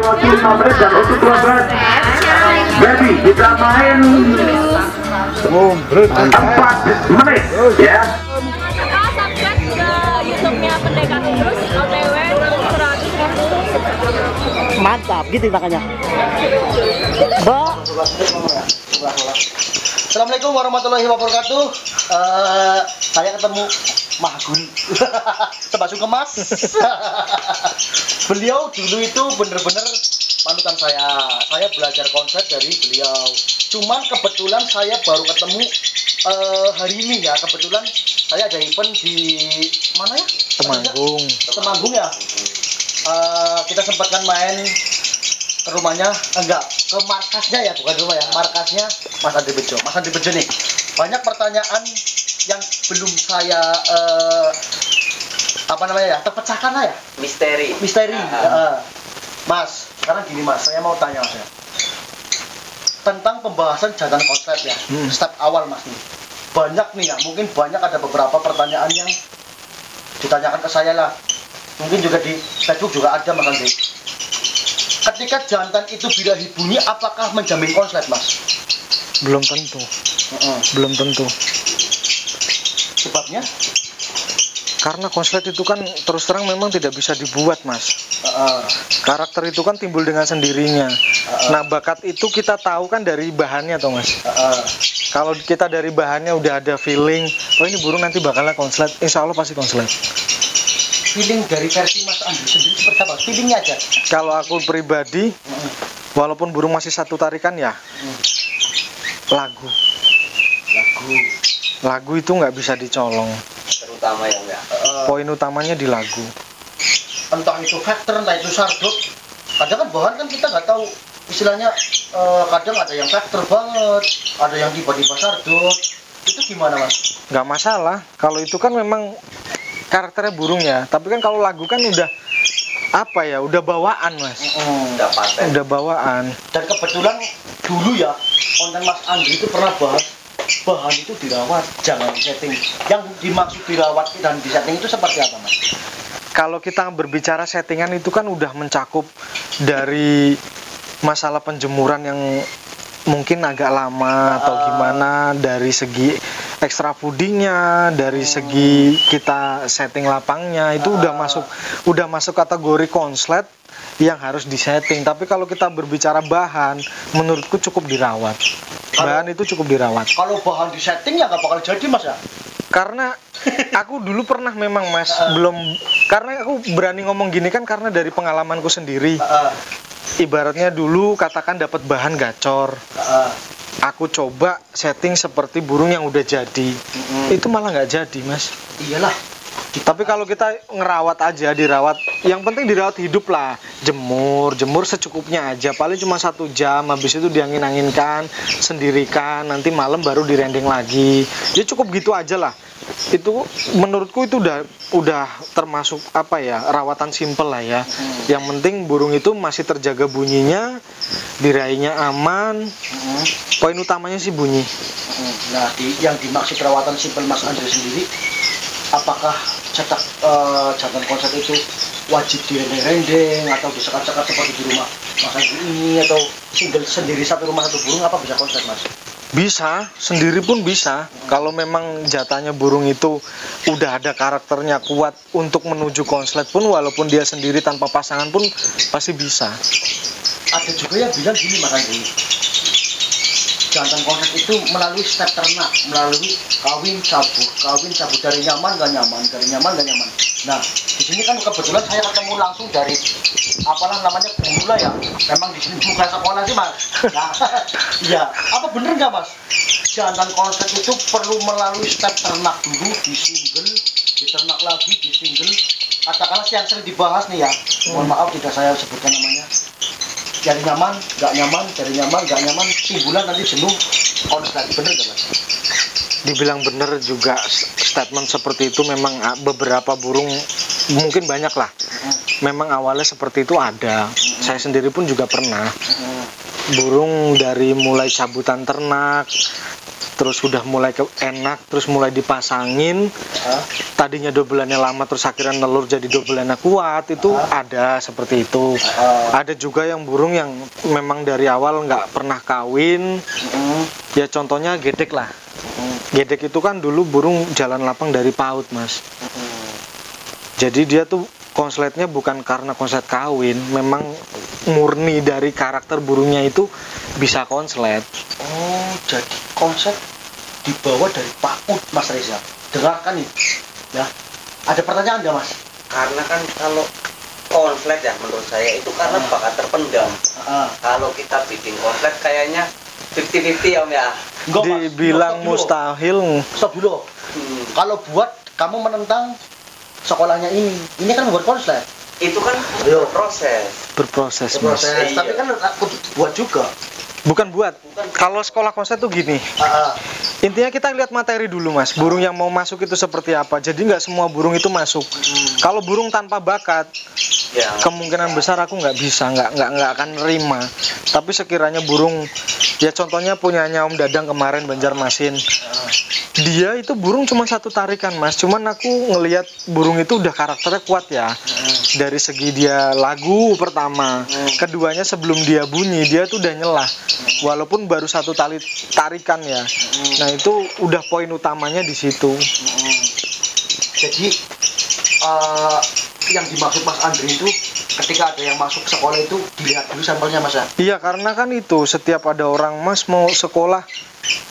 waktu 5 menit dan untuk 12 Baby kita main 4 menit ya. Subscribe ke YouTube-nya Pendekar Terus OTW 100.000. Mantap gitu makanya. Mbak. Assalamualaikum warahmatullahi wabarakatuh. Saya ketemu Mahagun Tebasung Kemas. Beliau dulu itu bener-bener panutan saya. Saya belajar konsep dari beliau. Cuman kebetulan saya baru ketemu hari ini ya. Kebetulan saya ada event di mana ya? Temanggung ya. Kita sempatkan main ke rumahnya, enggak, ke markasnya ya, bukan rumah ya, markasnya Mas Andri Bejo. Mas Andri Bejo nih, banyak pertanyaan yang belum saya terpecahkan lah ya. Misteri. Mas, sekarang gini Mas, saya mau tanya Mas ya, tentang pembahasan jantan konslet ya, step awal Mas nih. Banyak nih ya, mungkin banyak ada beberapa pertanyaan yang ditanyakan ke saya lah. Mungkin juga di Facebook juga ada Mas Andri. Ketika jantan itu birahi bunyi, apakah menjamin konslet Mas? Belum tentu. Belum tentu. Sebabnya? Karena konslet itu kan terus terang memang tidak bisa dibuat Mas. Karakter itu kan timbul dengan sendirinya. Nah bakat itu kita tahu kan dari bahannya toh Mas. Kalau kita dari bahannya udah ada feeling, oh ini burung nanti bakalnya konslet, insya Allah pasti konslet. Feeling dari versi Mas Andri sendiri seperti apa? Feelingnya aja. Kalau aku pribadi, walaupun burung masih satu tarikan ya, lagu itu nggak bisa dicolong. Terutama yang enggak. Poin utamanya di lagu. Entah itu factor, entah itu sardut. Kadang kan bahan kan kita nggak tahu istilahnya. Kadang ada yang factor banget, ada yang tiba-tiba sardut. Itu gimana Mas? Nggak masalah. Kalau itu kan memang karakternya burung ya. Tapi kan kalau lagu kan udah apa ya? Udah bawaan Mas. Udah bawaan. Dan kebetulan dulu ya konten Mas Andri itu pernah bahas bahan itu dirawat, jangan disetting. Yang dimaksud dirawat dan disetting itu seperti apa Mas? Kalau kita berbicara settingan itu kan udah mencakup dari masalah penjemuran yang mungkin agak lama atau gimana, dari segi extra foodingnya, dari segi kita setting lapangnya itu udah masuk kategori konslet yang harus disetting. Tapi kalau kita berbicara bahan, menurutku cukup dirawat. Bahan itu cukup dirawat. Kalau bahan disetting ya nggak bakal jadi Mas ya? Karena aku dulu pernah memang Mas, karena aku berani ngomong gini kan karena dari pengalamanku sendiri. Ibaratnya dulu katakan dapat bahan gacor, aku coba setting seperti burung yang udah jadi, itu malah nggak jadi Mas. Iyalah. Tapi kalau kita ngerawat aja, dirawat, yang penting dirawat hidup lah, jemur secukupnya aja, paling cuma 1 jam, habis itu diangin-anginkan, sendirikan, nanti malam baru dirending lagi, ya cukup gitu aja lah. Itu menurutku itu udah termasuk apa ya, rawatan simple lah ya. Yang penting burung itu masih terjaga bunyinya, diraihnya aman, poin utamanya sih bunyi. Nah yang dimaksud rawatan simple Mas Andri sendiri, apakah cetak jantan konslet itu wajib direndeng-rendeng atau disekat-sekat seperti di rumah Mas Andri ini, atau single sendiri satu rumah satu burung, apa bisa konslet Mas? Bisa, sendiri pun bisa. Kalau memang jatahnya burung itu udah ada karakternya kuat untuk menuju konslet pun, walaupun dia sendiri tanpa pasangan pun pasti bisa. Ada juga yang bilang gini Mas Andri, jantan konslet itu melalui step ternak, melalui kawin cabur dari nyaman gak nyaman, dari nyaman gak nyaman. Nah di sini kan kebetulan saya ketemu langsung dari apalah namanya Bungula ya, memang di sini bukan sekolah sih Mas. Nah iya, apa bener nggak Mas, jantan konslet itu perlu melalui step ternak dulu, di single, diternak lagi, di single, katakanlah yang sering dibahas nih ya, mohon maaf tidak saya sebutkan namanya, cari nyaman, gak nyaman, cari nyaman, gak nyaman, simbulan nanti jenuh konslet, bener gak Mas? Dibilang bener juga, statement seperti itu memang beberapa burung, mungkin banyak lah, memang awalnya seperti itu ada. Saya sendiri pun juga pernah burung dari mulai cabutan ternak, terus sudah mulai enak, terus mulai dipasangin, tadinya dobelannya lama terus akhirnya nelur jadi dobelannya kuat, itu ada seperti itu. Ada juga yang burung yang memang dari awal nggak pernah kawin, ya contohnya gedek lah. Gedek itu kan dulu burung jalan lapang dari PAUD, Mas. Jadi dia tuh konsletnya bukan karena konslet kawin, memang murni dari karakter burungnya itu bisa konslet. Oh, jadi konsep dibawa dari PAUD, Mas Reza. Dengarkan nih, ya. Ada pertanyaan nggak, Mas? Karena kan kalau konslet ya menurut saya itu karena bakat terpendam. Kalau kita bikin konslet kayaknya 50-50 Om ya. Enggak, Mas. Dibilang Stop dulu. mustahil. Stop dulu. Kalau buat kamu menentang sekolahnya ini kan buat konslet. Itu kan Ayo. Berproses, Mas. Iya. Tapi kan aku buat juga. Bukan buat. Kalau sekolah konslet tuh gini. Intinya kita lihat materi dulu, Mas. Burung yang mau masuk itu seperti apa. Jadi nggak semua burung itu masuk. Kalau burung tanpa bakat, Ya. kemungkinan besar aku nggak bisa, nggak akan nerima. Tapi sekiranya burung, ya contohnya punyanya Om Dadang kemarin Banjarmasin, dia itu burung cuma satu tarikan, Mas. Cuman aku ngelihat burung itu udah karakternya kuat ya. Dari segi dia lagu pertama, keduanya sebelum dia bunyi dia tuh udah nyelah. Walaupun baru satu tali tarikan ya. Nah itu udah poin utamanya di situ. Jadi yang dimaksud Mas Andri itu ketika ada yang masuk sekolah itu dilihat dulu sampelnya, Mas ya? Iya, karena kan itu setiap ada orang, Mas, mau sekolah,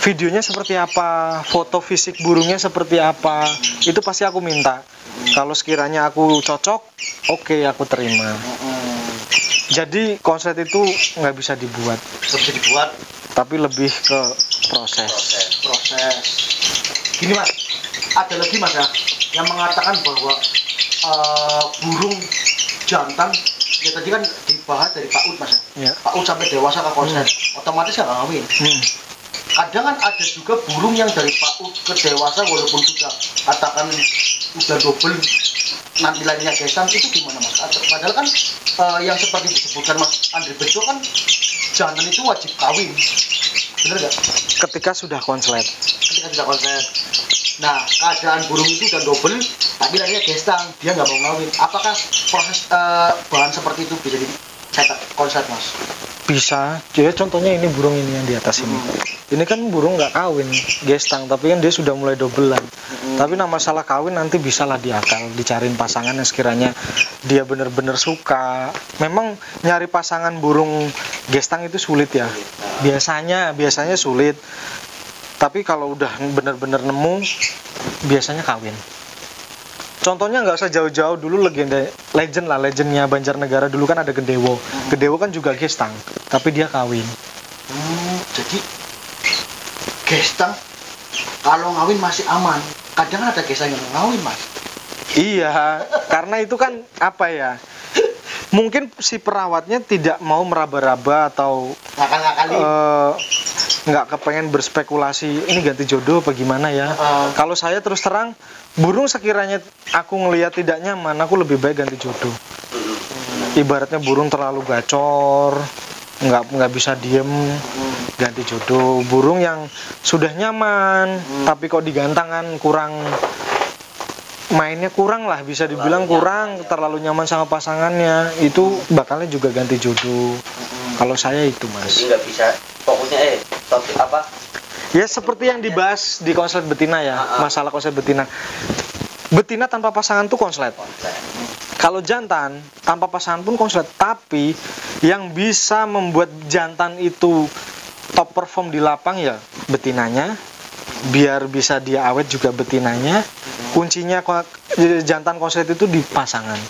videonya seperti apa, foto fisik burungnya seperti apa, itu pasti aku minta. Kalau sekiranya aku cocok, oke, aku terima. Jadi konslet itu nggak bisa dibuat, Nggak bisa dibuat. tapi lebih ke proses. Proses. Gini, Mas, ada lagi, Mas ya, yang mengatakan bahwa burung jantan ya tadi kan dibahas dari PAUD, Mas ya. Ya. PAUD sampai dewasa ke konslet, otomatis nggak kawin. Kadang kan ada juga burung yang dari PAUD ke dewasa walaupun sudah katakan udah double nampilannya gesang, itu gimana, Mas? Padahal kan yang seperti disebutkan Mas Andri Bejo kan jantan itu wajib kawin, bener nggak? Ketika sudah konslet. Ketika sudah konslet. Nah, keadaan burung itu udah double tapi larinya gestang, dia nggak mau ngawin. Apakah proses bahan seperti itu bisa dicetak konslet, Mas? Bisa. Jadi contohnya ini burung ini yang di atas ini. Ini kan burung nggak kawin, gestang, tapi kan dia sudah mulai dobelan. Tapi nah masalah kawin nanti bisalah diakal, dicariin pasangan yang sekiranya dia benar-benar suka. Memang nyari pasangan burung gestang itu sulit ya. Biasanya sulit. Tapi kalau udah benar-benar nemu, biasanya kawin. Contohnya nggak usah jauh-jauh, dulu legendnya Banjarnegara dulu kan ada Gendewo. Gendewo kan juga gestang, tapi dia kawin. Jadi gestang kalau ngawin masih aman. Kadang ada gestang yang ngawin, Mas. Iya, karena itu kan apa ya? Mungkin si perawatnya tidak mau meraba-raba atau Ngakal-ngakali. nggak kepengen berspekulasi ini ganti jodoh apa gimana ya. Kalau saya terus terang, burung sekiranya aku ngelihat tidak nyaman, aku lebih baik ganti jodoh. Ibaratnya burung terlalu gacor, nggak bisa diem, ganti jodoh. Burung yang sudah nyaman tapi kok digantangan kurang, mainnya kurang lah, bisa dibilang kurang, terlalu nyaman sama pasangannya, itu bakalnya juga ganti jodoh. Kalau saya itu, Mas. Jadi nggak bisa pokoknya topik apa? Ya seperti yang dibahas di konslet betina ya, masalah konslet betina. Betina tanpa pasangan tuh konslet. Kalau jantan tanpa pasangan pun konslet, tapi yang bisa membuat jantan itu top perform di lapang ya betinanya. Biar bisa dia awet juga betinanya. Kuncinya jantan konslet itu di pasangan.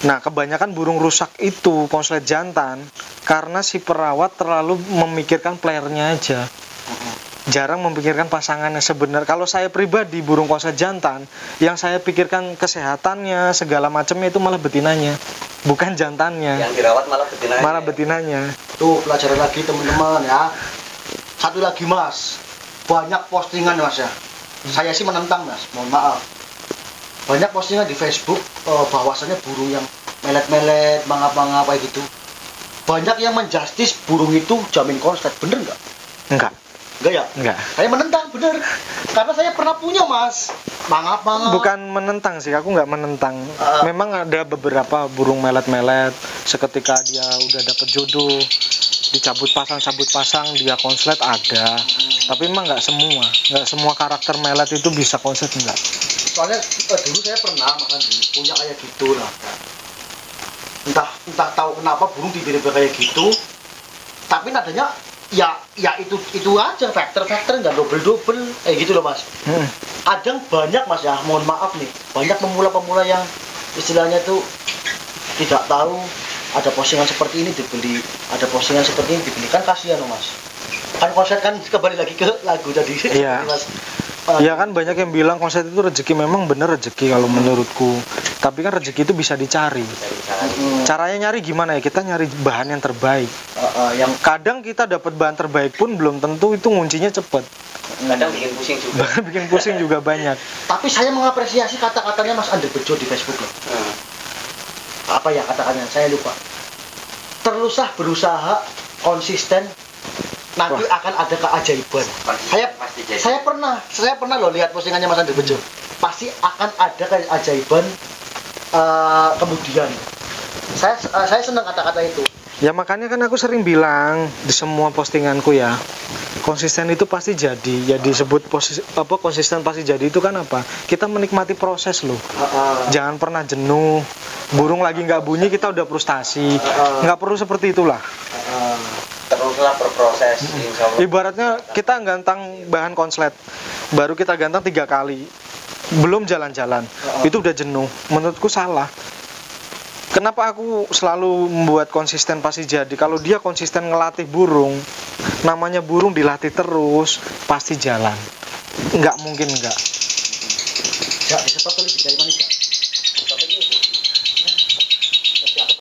Nah, kebanyakan burung rusak itu konslet jantan karena si perawat terlalu memikirkan playernya aja. Jarang memikirkan pasangannya. Sebenarnya kalau saya pribadi burung konslet jantan, yang saya pikirkan kesehatannya, segala macamnya itu malah betinanya, bukan jantannya. Yang dirawat malah betinanya. Malah betinanya. Tuh, pelajaran lagi teman-teman ya. Satu lagi, Mas. Banyak postingan, Mas ya. Saya sih menentang, Mas. Mohon maaf. Banyak postingan di Facebook bahwasannya burung yang melet-melet, mangap-mangap gitu. Banyak yang menjustis burung itu jamin konslet, bener nggak? Enggak. Enggak ya? Enggak. Saya menentang, bener. Karena saya pernah punya, Mas. Mangap. Bukan menentang sih, aku nggak menentang. Memang ada beberapa burung melet-melet, seketika dia udah dapet jodoh, dicabut pasang, dia konslet ada. Tapi memang nggak semua karakter melet itu bisa konslet, enggak. Soalnya dulu saya pernah makan punya kayak gitu lah. Entah tahu kenapa burung diberi kayak gitu. Tapi nadanya ya itu aja, factor nggak double gitu loh, Mas. Kadang banyak, Mas, ya, mohon maaf nih, banyak pemula yang istilahnya tuh tidak tahu ada postingan seperti ini dibeli, ada postingan seperti ini dibeli, kan kasihan loh, Mas. Kan konsep kan kembali lagi ke lagu tadi. Iya. Mas. Ya kan banyak yang bilang konslet itu rezeki, memang bener rezeki kalau menurutku. Tapi kan rezeki itu bisa dicari. Caranya nyari gimana ya? Kita nyari bahan yang terbaik. Yang Kadang kita dapat bahan terbaik pun belum tentu itu nguncinya cepet. Kadang bikin pusing juga. Bikin pusing juga banyak. tapi saya mengapresiasi kata-katanya Mas Andre Bejo di Facebook loh. Apa ya kata-katanya? Saya lupa. Teruslah berusaha konsisten, nanti akan ada keajaiban. Saya pernah loh lihat postingannya Mas Andre Bejo. Pasti akan ada keajaiban kemudian. Saya senang kata-kata itu. Ya makanya kan aku sering bilang di semua postinganku ya, konsisten itu pasti jadi. Ya disebut konsisten pasti jadi itu kan apa? Kita menikmati proses loh. Jangan pernah jenuh. Burung lagi nggak bunyi kita udah frustasi. Nggak perlu seperti itulah. Teruslah berproses, insya Allah. Ibaratnya kita gantang bahan konslet, baru kita gantang 3 kali, belum jalan-jalan, itu udah jenuh. Menurutku salah. Kenapa aku selalu membuat konsisten pasti jadi? Kalau dia konsisten ngelatih burung, namanya burung dilatih terus, pasti jalan. Nggak mungkin nggak. Ya, seperti itu dari mana,